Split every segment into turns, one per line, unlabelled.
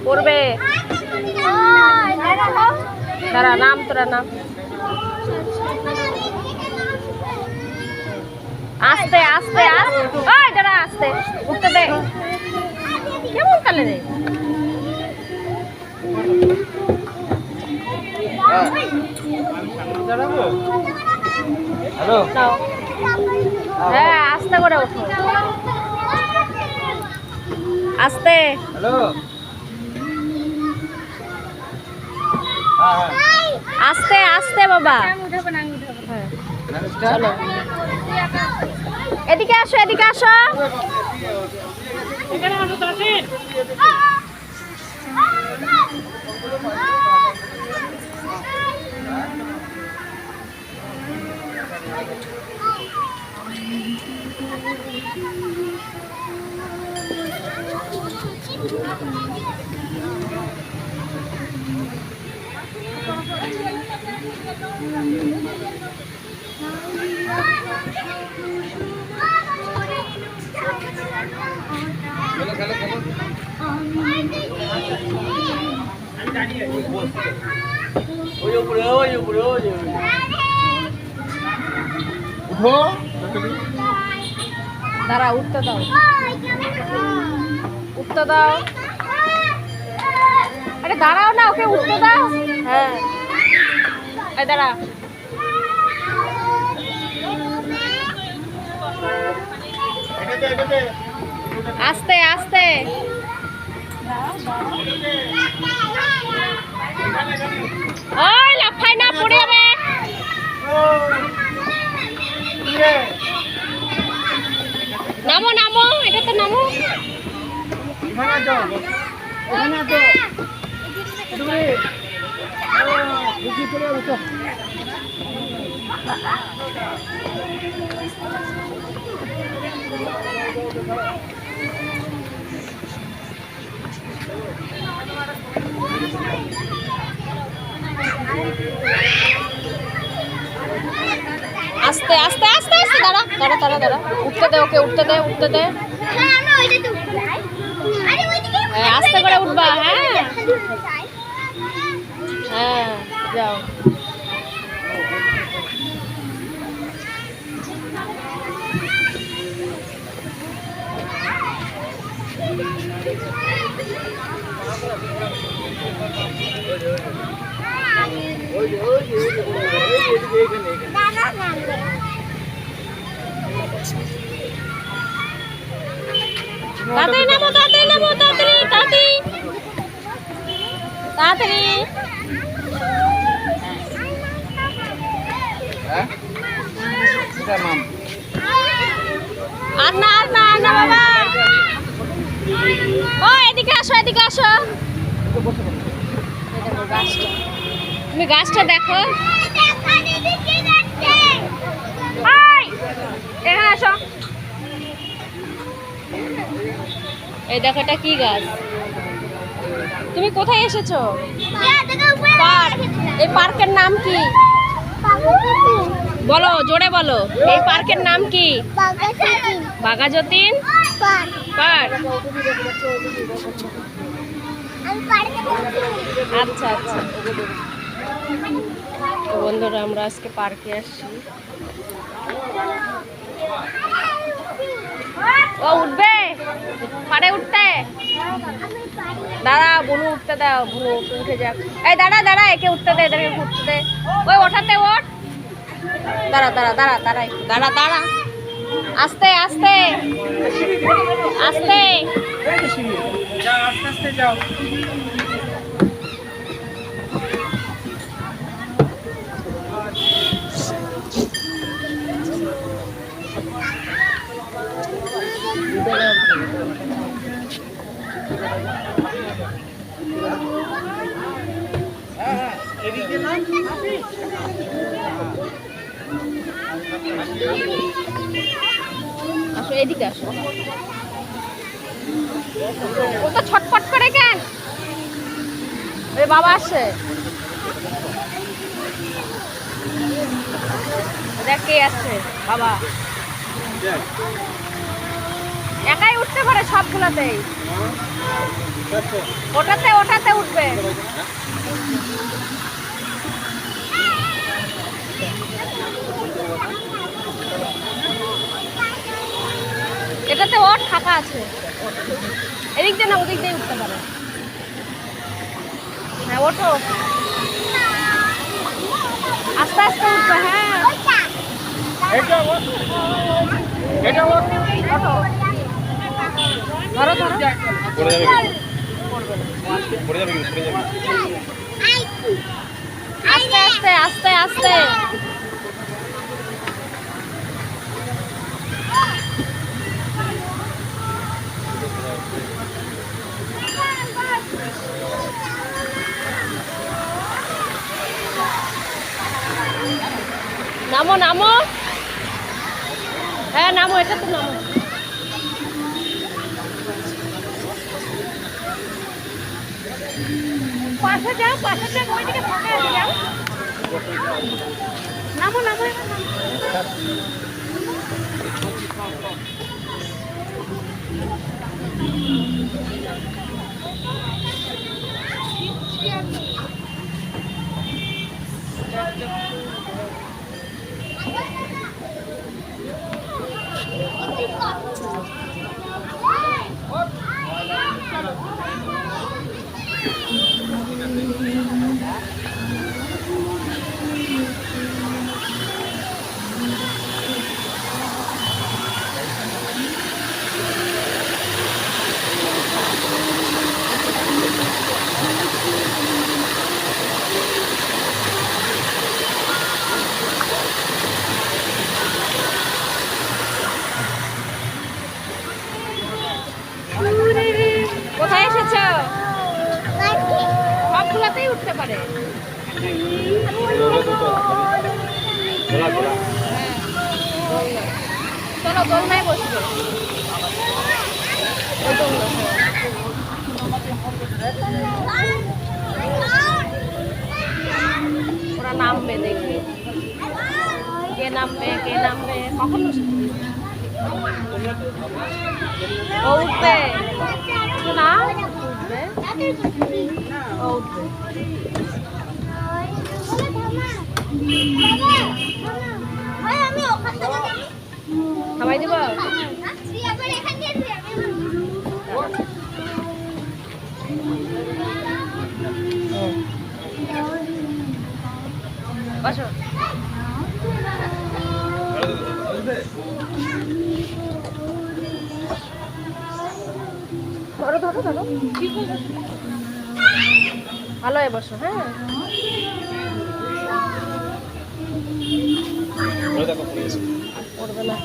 পড়বে। দাঁড়া, নাম তোরা নাম। আস্তে আস্তে আস্তে, ওই দাঁড়া, আস্তে উঠতে দে। কেমন কালে রে? হ্যাঁ, আস্তে করে ওঠো, আস্তে। আস্তে আস্তে বাবা। চলো, এদিকে আসো, এদিকে আসো। দাঁড়া, উঠতে দাও, উঠতে দাও। আরে দাঁড়াও না, ওকে উঠতে দাও। হ্যাঁ, দাঁড়া। আস্তে আস্তে। ওই লাফাই না, পড়ে যাবে। নামো নামো, এটাতে নামো। আস্তে আস্তে আস্তে আস্তে। দাঁড়া দাঁড়া দাঁড়া দাঁড়া, উঠতে দে ওকে, উঠতে দে, উঠতে দে। আস্তে করে উঠবা। হ্যাঁ হ্যাঁ, যাও। তাড়াতাড়ি নামো, তাড়াতাড়ি নামো, তাড়াতাড়ি তাড়াতাড়ি তাড়াতাড়ি। আর না, আর না, আর না বাবা। ও এদিকে আসো, এদিকে আসো। গাছটা, তুমি গাছটা দেখো। এখানে আসো। এই দেখো, এটা কি গাছ? তুমি কোথায় এসেছো? পার্ক। এই পার্কের নাম কি? বলো, জোরে বলো। এই পার্কের নাম কি? বাঘাযতীন পার্ক। আচ্ছা আচ্ছা। তো বন্ধুরা, আমরা আজকে পার্কে আসছি। ও উঠবে, পারে উঠতে। দাঁড়া, বুনু উঠতে দাও, বুনু উঠে যাক। এই দাঁড়া দাঁড়া, একে উঠতে দে, এদেরকে উঠতে দে। ওই ওঠাতে ওঠ। দাঁড়া দাঁড়া দাঁড়া দাঁড়া, দাঁড়া দাঁড়া। আস্তে আস্তে আস্তে আস্তে যাও। আসো, এদিকে আসো। ও তো ছটফট করে কেন? বাবা আসছে, দেখ কে আসছে। বাবা একাই উঠতে পারে সবগুলাতেই। ওটাতে ওটাতে উঠবে। এটাতে ওর ফাঁকা আছে, এদিক দিয়ে না ওদিক দিয়ে উঠতে পারে। হ্যাঁ ওঠো, আস্তে আস্তে উঠবে। হ্যাঁ ধরো ধরো, আস্তে আস্তে আস্তে আস্তে। নামো নামো, হ্যাঁ নামো, এটা তো নামো। পাশে যাও, পাশে যাও, ওইদিকে ফাঁকা আছে, যাও। নামো নামো, কোথায় এসেছো? সবগুলাতেই উঠতে পারে। চলো দোলনায় বসবে। ওরা নামবে, দেখি কে নামবে কে নামবে। কখন ও উঠবে না, উঠবে ও উঠবে। থামাই দিব। বসো। ধরো ধরো ধরো, ভালো হয়ে বসো। হ্যাঁ করবে না।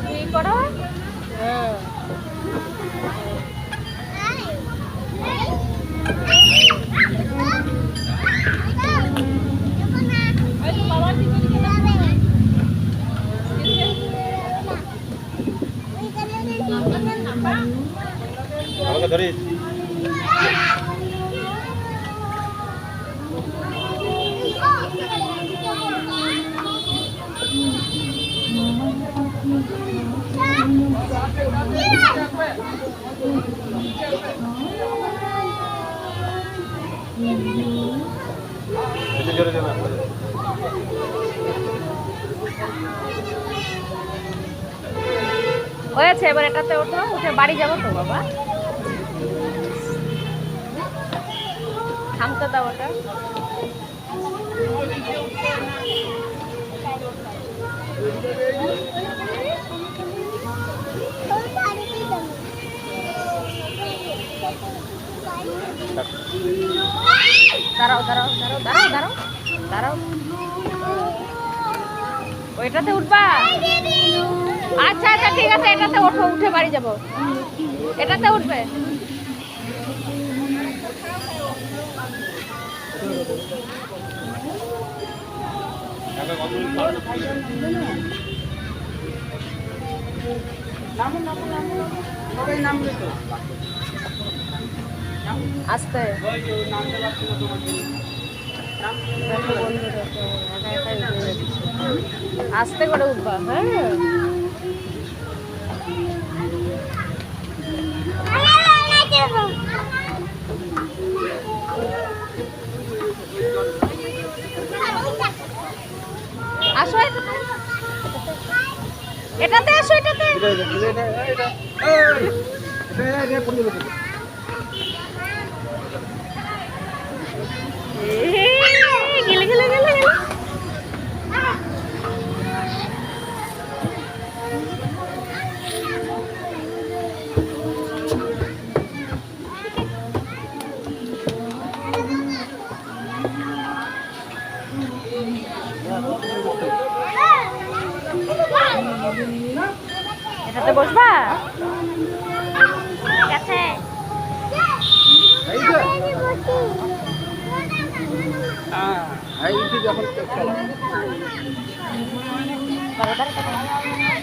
কি করো? হ্যাঁ
আমাকে ধরি। জোরে জোরে
হয়েছে, এবার এটাতে ওঠো, উঠে বাড়ি যাবো তো বাবা। থামতে দাও ওটা। দাঁড়াও দাঁড়াও দাঁড়াও দাঁড়াও দাঁড়াও দাঁড়াও, ওইটাতে উঠবা? আচ্ছা আচ্ছা ঠিক আছে, এটাতে ওঠো, উঠে বাড়ি যাবো। এটাতে উঠবে? নামো নামো নামো, সবাই নামবে তো। আস্তে দেখো বন্ধু দেখো, একা একাই উঠে যাচ্ছে। আস্তে করে উঠবা, হ্যাঁ। আসো এটাতে আসো, এটাতে। গেলে গেলে গেলে গেলে এটাতে বসবা, ঠিক আছে।
এই যে যখন
দাঁড়া দাঁড়া